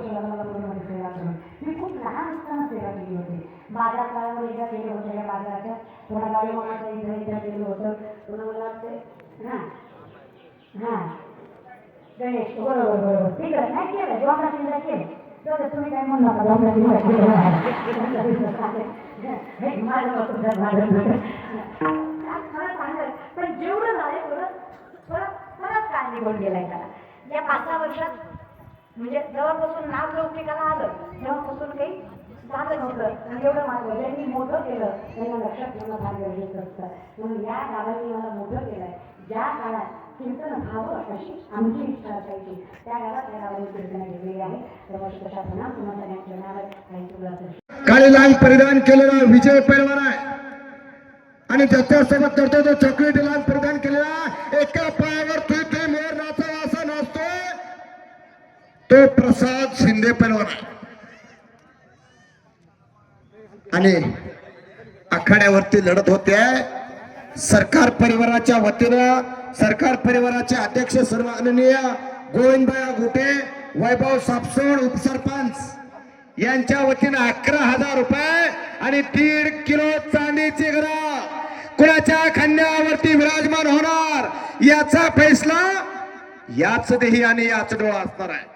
वर्ष झालं मला मुलांमध्ये सेवा करून. मी खूप लहान असताना सेवा केली होती. बाजार काळावर एकदा केलं होतं या बाजाराच्या थोडा गाडी मामाच्या इथं केलं होतं. पुन्हा मला वाटते हां गणेश बरोबर ठीक आहे नाही केलं जॉबला केलं केलं तर तुम्ही काय म्हणू नका जॉबला केलं खरं सांगत पण जेवढं झालं परत काय निघून गेलाय त्याला. या 5-6 वर्षात म्हणजे जेव्हापासून नाव लौकिकाला आलं तेव्हापासून काही झालं नव्हतं आणि एवढं मात्र ज्यांनी मोठं केलं त्यांना लक्षात ठेवणं फार गरजेचं असतं. म्हणून या काळाने मला मोठं केलं आहे. ज्या काळात कीर्तन व्हावं अशी आमची इच्छा असायची त्या काळात या गावाने कीर्तन घेतलेली आहे. त्यामुळे तशा प्रणाम तुम्हाला सगळ्यांच्या नावात काही तुला काळे लाल परिधान केलेला विजय पैलवान आहे आणि त्याच्यासोबत करतो तो चॉकलेटी लाल परिधान केलेला एका पायावर ते मोर नाचा असा नाचतो तो प्रसाद शिंदे पैलवान आहे. आणि आखाड्यावरती लढत होते सरकार परिवाराच्या वतीनं सरकार परिवाराचे अध्यक्ष सन्माननीय गोविंदभाई गोटे वैभव सापसोड उपसरपंच यांच्या वतीनं 11,000 रुपये आणि 1.5 किलो चांदीची गरा कुणाच्या खांद्यावरती विराजमान होणार याचा फैसला याच देही आणि याच डोळा असणार आहे.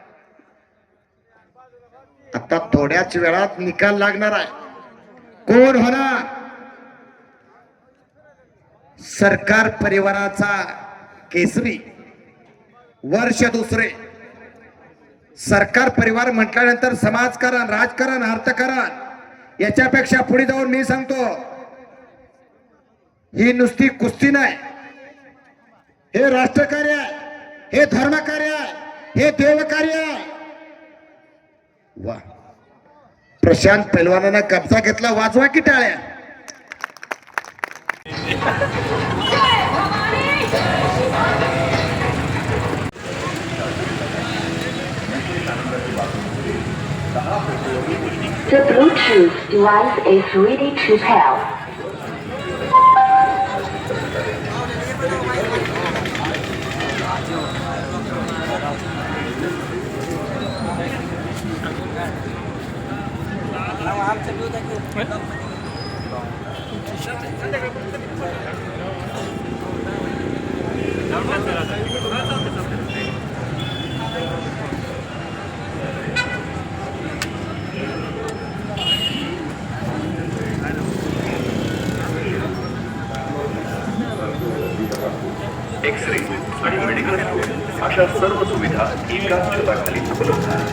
आता थोड्याच वेळात निकाल लागणार आहे. कोण होणार सरकार परिवाराचा केसरी वर्ष दुसरे. सरकार परिवार म्हटल्यानंतर समाजकारण राजकारण अर्थकारण याच्यापेक्षा पुढे जाऊन मी सांगतो ही नुसती कुस्ती नाही, हे राष्ट्रकार्य आहे, हे धर्मकार्य आहे, हे देवकार्य आहे. वा प्रशांत पैलवानानं कब्जा घेतला. वाजवा की टाळ्या. The Bluetooth device is ready to pair. X-ray आणि मेडिकल स्टोर अशा सर्व सुविधा एकाच छताखाली उपलब्ध आहेत.